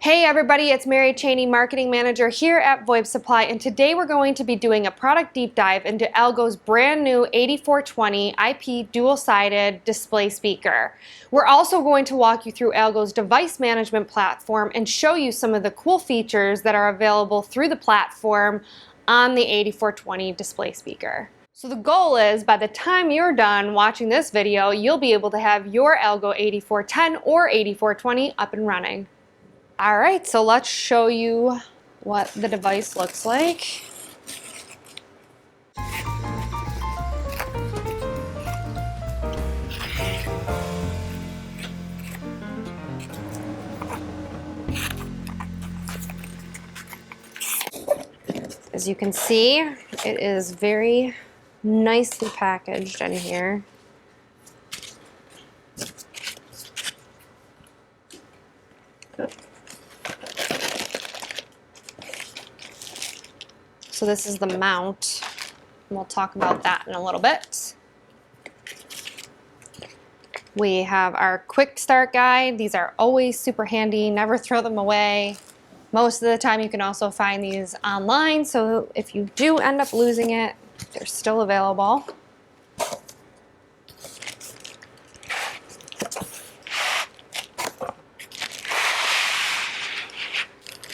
Hey everybody, it's Mary Cheney, Marketing Manager here at VoIP Supply, and today we're going to be doing a product deep dive into Algo's brand new 8420 IP dual-sided display speaker. We're also going to walk you through Algo's device management platform and show you some of the cool features that are available through the platform on the 8420 display speaker. So the goal is, by the time you're done watching this video, you'll be able to have your Algo 8410 or 8420 up and running. All right, so let's show you what the device looks like. As you can see, it is very nicely packaged in here. So this is the mount, and we'll talk about that in a little bit. We have our quick start guide. These are always super handy, never throw them away. Most of the time you can also find these online, so if you do end up losing it, they're still available.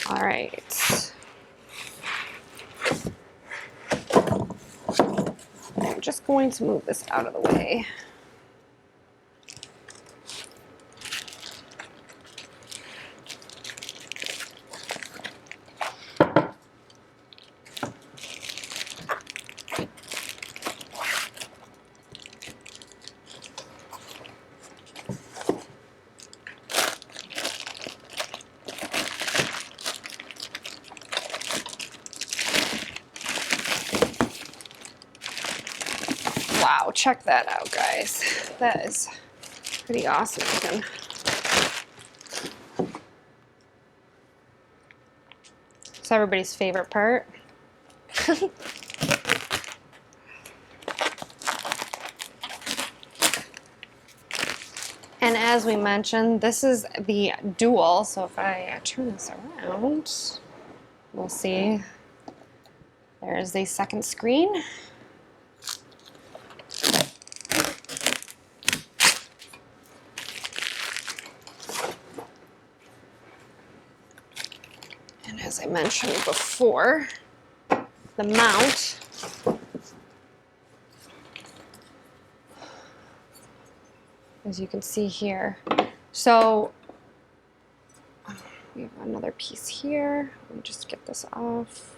All right. I'm just going to move this out of the way. Wow, check that out, guys. That is pretty awesome looking. It's everybody's favorite part. And as we mentioned, this is the dual, so if I turn this around, we'll see there's the second screen. And as I mentioned before, the mount as you can see here. So we have another piece here. Let me just get this off.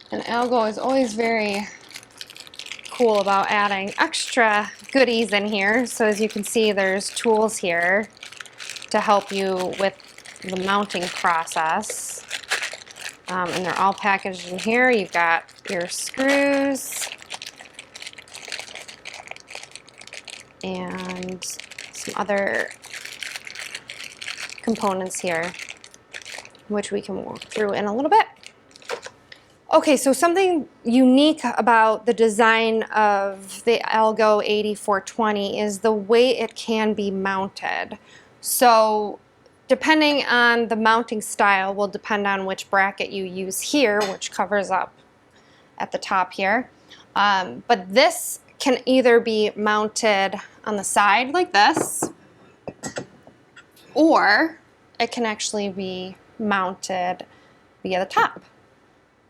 And Algo is always very cool about adding extra goodies in here. So as you can see, there's tools here to help you with the mounting process. And they're all packaged in here. You've got your screws and some other components here, which we can walk through in a little bit. Okay, so something unique about the design of the Algo 8420 is the way it can be mounted. So depending on the mounting style will depend on which bracket you use here, which covers up at the top here. But this can either be mounted on the side like this, or it can actually be mounted via the top.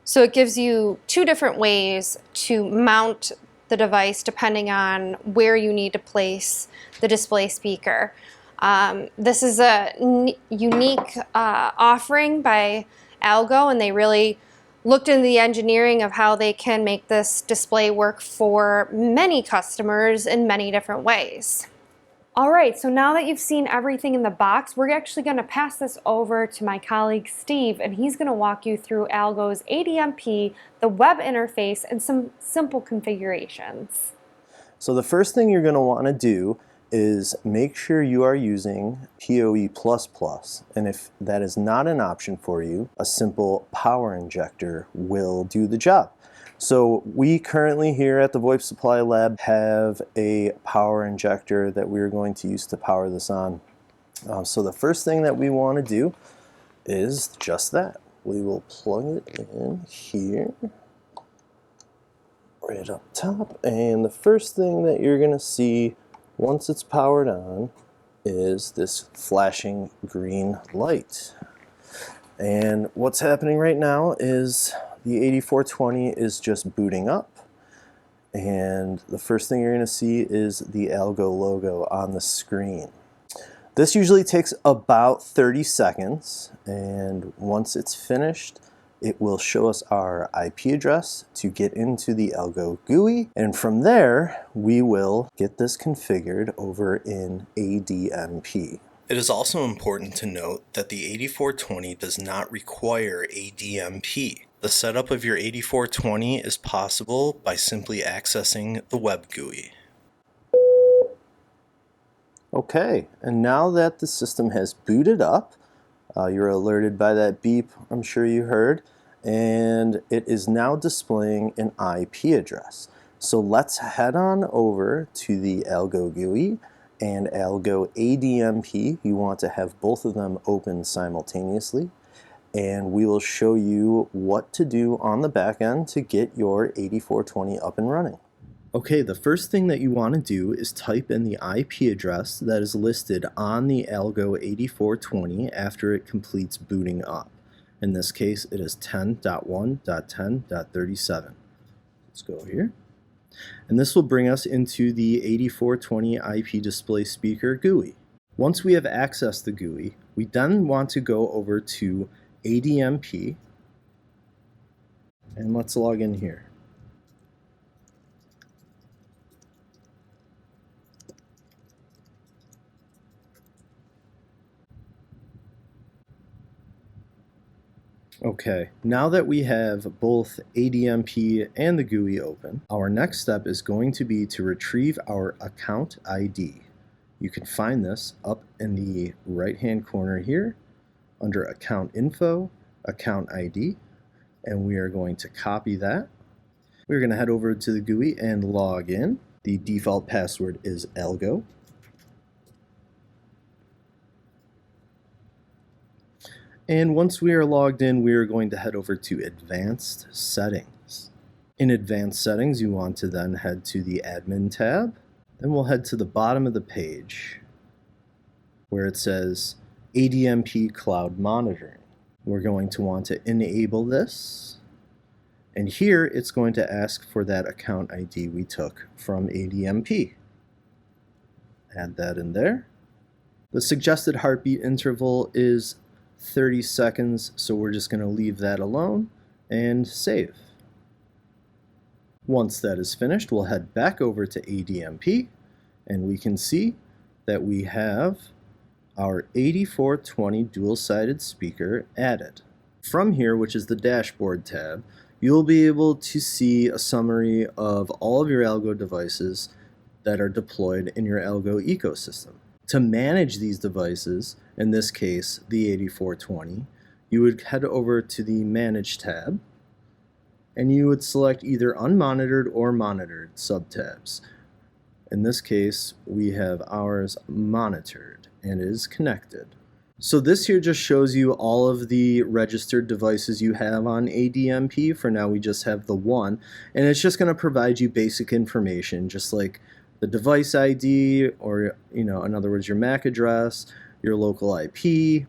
So it gives you two different ways to mount the device depending on where you need to place the display speaker. This is a unique offering by Algo, and they really looked into the engineering of how they can make this display work for many customers in many different ways. All right, so now that you've seen everything in the box, we're actually going to pass this over to my colleague Steve, and he's going to walk you through Algo's ADMP, the web interface, and some simple configurations. So the first thing you're going to want to do is make sure you are using PoE++, and if that is not an option for you, a simple power injector will do the job. So we currently here at the VoIP Supply Lab have a power injector that we're going to use to power this on. So the first thing that we want to do is just that. We will plug it in here, right up top, and the first thing that you're going to see once it's powered on is this flashing green light. And what's happening right now is the 8420 is just booting up, and the first thing you're going to see is the Algo logo on the screen. This usually takes about 30 seconds, and once it's finished, it will show us our IP address to get into the Algo GUI, and from there, we will get this configured over in ADMP. It is also important to note that the 8420 does not require ADMP. The setup of your 8420 is possible by simply accessing the web GUI. Okay, and now that the system has booted up, you're alerted by that beep I'm sure you heard, and it is now displaying an IP address. So let's head on over to the Algo GUI and Algo ADMP. You want to have both of them open simultaneously, and we will show you what to do on the back end to get your 8420 up and running. Okay, the first thing that you want to do is type in the IP address that is listed on the Algo 8420 after it completes booting up. In this case, it is 10.1.10.37. Let's go here. And this will bring us into the 8420 IP display speaker GUI. Once we have accessed the GUI, we then want to go over to ADMP, and let's log in here. Okay, now that we have both ADMP and the GUI open, our next step is going to be to retrieve our account ID. You can find this up in the right-hand corner here under Account Info, Account ID, and we are going to copy that. We're going to head over to the GUI and log in. The default password is Algo. And once we are logged in, we are going to head over to Advanced Settings. In Advanced Settings, you want to then head to the Admin tab. Then we'll head to the bottom of the page where it says ADMP Cloud Monitoring. We're going to want to enable this. And here it's going to ask for that account ID we took from ADMP. Add that in there. The suggested heartbeat interval is 30 seconds, so we're just going to leave that alone and save. Once that is finished, we'll head back over to ADMP, and we can see that we have our 8420 dual-sided speaker added. From here, which is the dashboard tab, you'll be able to see a summary of all of your Algo devices that are deployed in your Algo ecosystem. To manage these devices, in this case the 8420, you would head over to the Manage tab, and you would select either Unmonitored or Monitored subtabs. In this case, we have ours monitored and is connected. So this here just shows you all of the registered devices you have on ADMP. For now, we just have the one, and it's just going to provide you basic information, just like the device ID, or in other words, your MAC address, your local IP,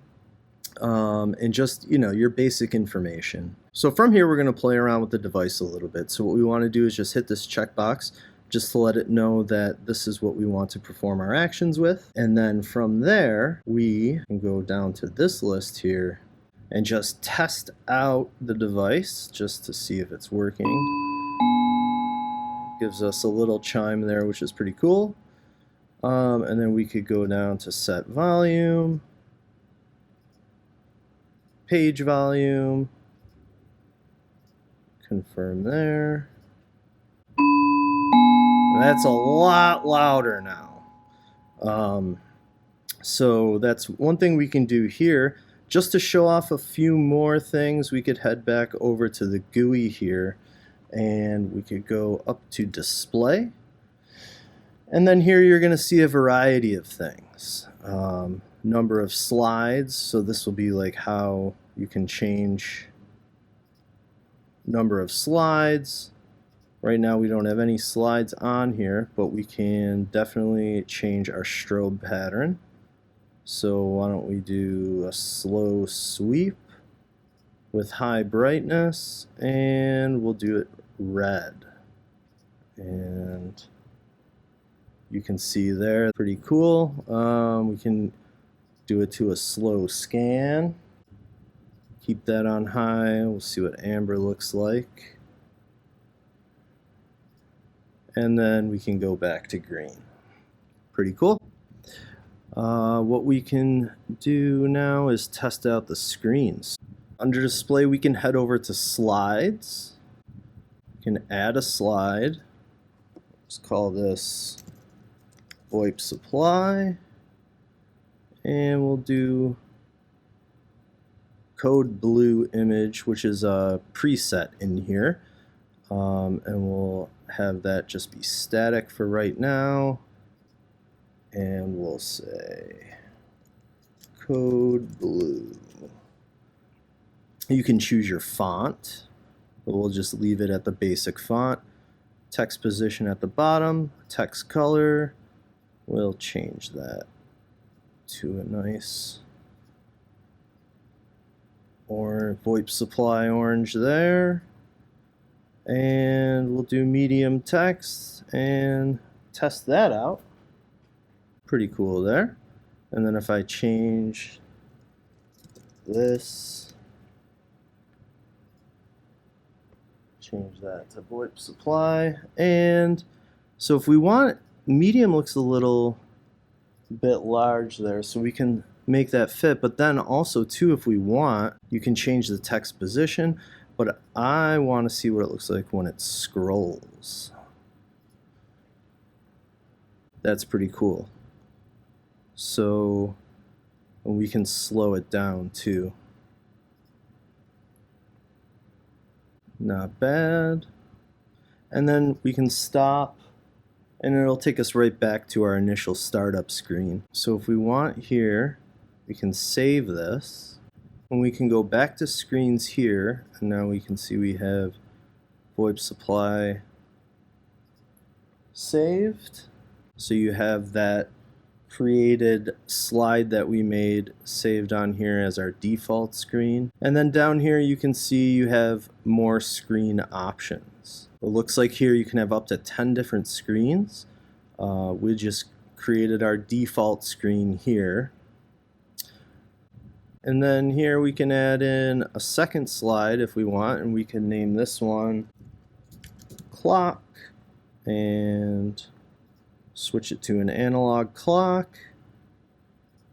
and just your basic information. So from here, we're going to play around with the device a little bit. So what we want to do is just hit this checkbox just to let it know that this is what we want to perform our actions with. And then from there, we can go down to this list here and just test out the device just to see if it's working. Gives us a little chime there, which is pretty cool. And then we could go down to set volume, page volume, confirm there. And that's a lot louder now. So that's one thing we can do here. Just to show off a few more things, we could head back over to the GUI here, and we could go up to display. And then here you're going to see a variety of things. Number of slides, so this will be like how you can change number of slides. Right now we don't have any slides on here, but we can definitely change our strobe pattern. So why don't we do a slow sweep with high brightness, and we'll do it red. And you can see there, pretty cool. We can do it to a slow scan. Keep that on high. We'll see what amber looks like. And then we can go back to green. Pretty cool. What we can do now is test out the screens. Under display, we can head over to slides. We can add a slide. Let's call this VoIP supply. And we'll do code blue image, which is a preset in here. And we'll have that just be static for right now. And we'll say code blue. You can choose your font, but we'll just leave it at the basic font. Text position at the bottom, text color, we'll change that to a nice or VoIP supply orange there. And we'll do medium text and test that out. Pretty cool there. And then if I change this, change that to VoIP supply, and so if we want, medium looks a little bit large there, so we can make that fit. But then also too, if we want, you can change the text position, but I want to see what it looks like when it scrolls. That's pretty cool. So we can slow it down too. Not bad. And then we can stop, and it'll take us right back to our initial startup screen. So if we want here, we can save this, and we can go back to screens here, and now we can see we have VoIP supply saved. So you have that created slide that we made saved on here as our default screen. And then down here you can see you have more screen options. It looks like here you can have up to 10 different screens. We just created our default screen here. And then here we can add in a second slide if we want, and we can name this one clock and switch it to an analog clock,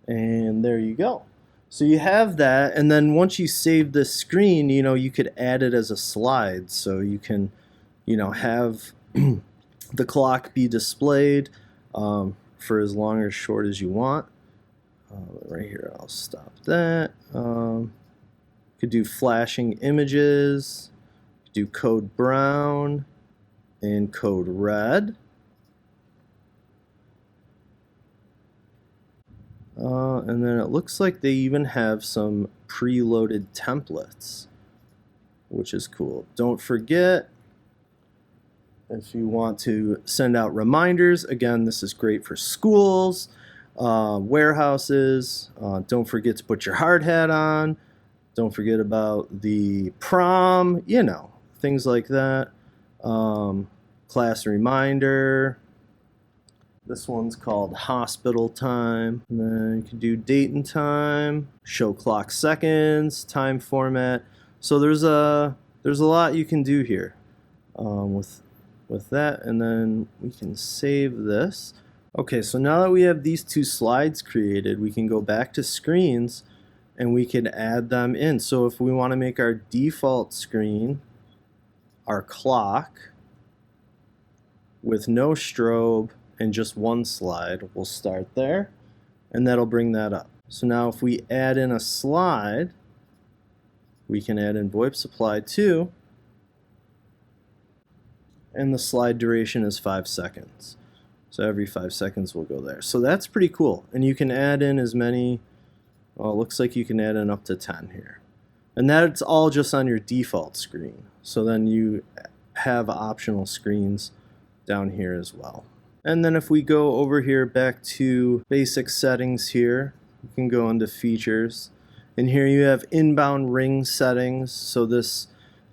and there you go. So you have that, and then once you save this screen, you could add it as a slide, so you can have the clock be displayed for as long or short as you want. Right here, I'll stop that. Could do flashing images, do code brown and code red. And then it looks like they even have some preloaded templates, which is cool. Don't forget, if you want to send out reminders, again, this is great for schools, warehouses. Don't forget to put your hard hat on. Don't forget about the prom, things like that. Class reminder. This one's called hospital time. And then you can do date and time, show clock seconds, time format. So there's a lot you can do here with that. And then we can save this. Okay, so now that we have these two slides created, we can go back to screens and we can add them in. So if we want to make our default screen our clock with no strobe and just one slide. We'll start there, and that'll bring that up. So now if we add in a slide, we can add in VoIP supply 2, and the slide duration is 5 seconds. So every 5 seconds will go there. So that's pretty cool. And you can add in as many, well, it looks like you can add in up to 10 here. And that's all just on your default screen. So then you have optional screens down here as well. And then if we go over here back to basic settings here, you can go into features. And here you have inbound ring settings. So this,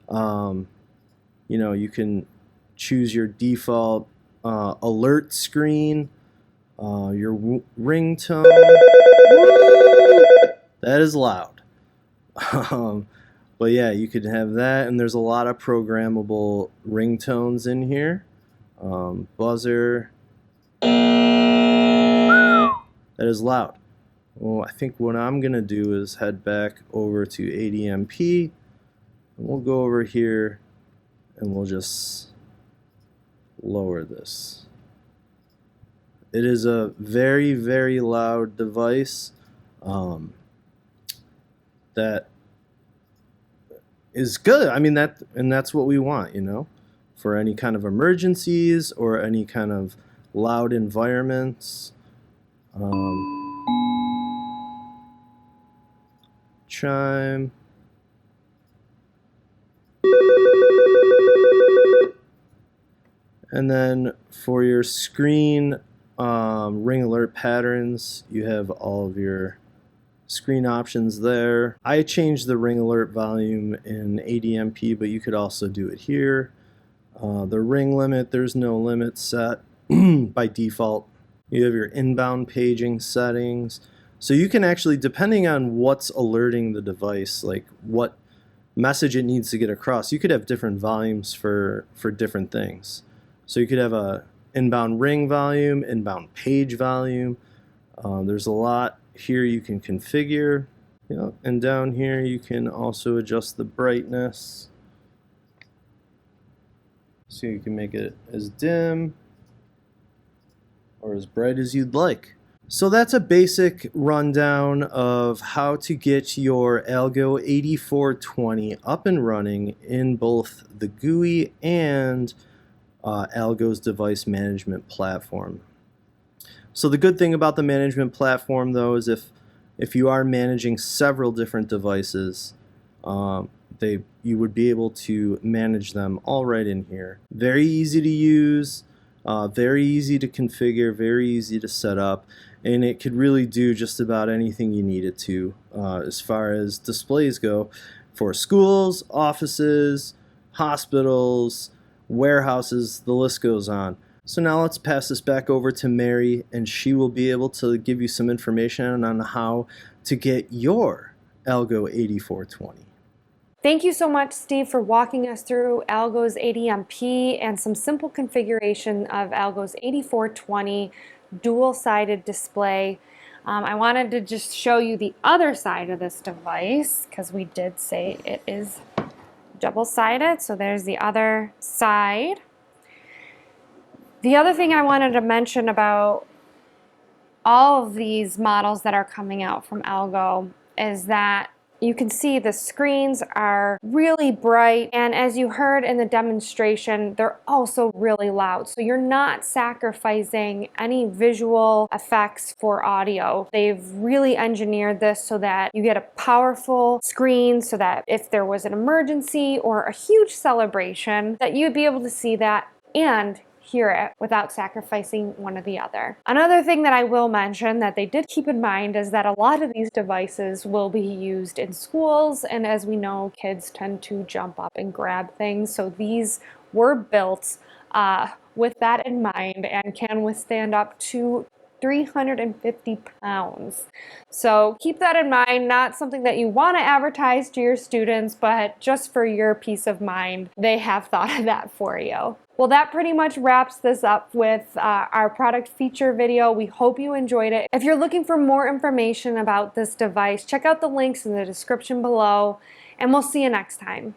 you can choose your default alert screen, your ringtone. That is loud. But yeah, you could have that, and there's a lot of programmable ringtones in here. Buzzer. That is loud. Well, I think what I'm going to do is head back over to ADMP, and we'll go over here, and we'll just lower this. It is a very, very loud device that is good. I mean, that's what we want, for any kind of emergencies or any kind of loud environments. Chime. And then for your screen ring alert patterns, you have all of your screen options there. I changed the ring alert volume in ADMP, but you could also do it here. The ring limit, there's no limit set by default. You have your inbound paging settings. So you can actually, depending on what's alerting the device, like what message it needs to get across, you could have different volumes for different things. So you could have a inbound ring volume, inbound page volume. There's a lot here you can configure. And down here you can also adjust the brightness. So you can make it as dim or as bright as you'd like. So that's a basic rundown of how to get your Algo 8420 up and running in both the GUI and Algo's device management platform. So the good thing about the management platform, though, is if you are managing several different devices, you would be able to manage them all right in here. Very easy to use, very easy to configure, very easy to set up, and it could really do just about anything you need it to as far as displays go for schools, offices, hospitals, warehouses, the list goes on. So now let's pass this back over to Mary, and she will be able to give you some information on how to get your Algo 8420. Thank you so much, Steve, for walking us through Algo's ADMP and some simple configuration of Algo's 8420 dual-sided display. I wanted to just show you the other side of this device because we did say it is double-sided. So there's the other side. The other thing I wanted to mention about all of these models that are coming out from Algo is that you can see the screens are really bright, and as you heard in the demonstration, they're also really loud. So you're not sacrificing any visual effects for audio. They've really engineered this so that you get a powerful screen so that if there was an emergency or a huge celebration, that you'd be able to see that and hear it without sacrificing one or the other. Another thing that I will mention that they did keep in mind is that a lot of these devices will be used in schools, and as we know, kids tend to jump up and grab things, so these were built with that in mind and can withstand up to 350 pounds. So keep that in mind, not something that you want to advertise to your students, but just for your peace of mind, they have thought of that for you. Well, that pretty much wraps this up with our product feature video. We hope you enjoyed it. If you're looking for more information about this device, check out the links in the description below, and we'll see you next time.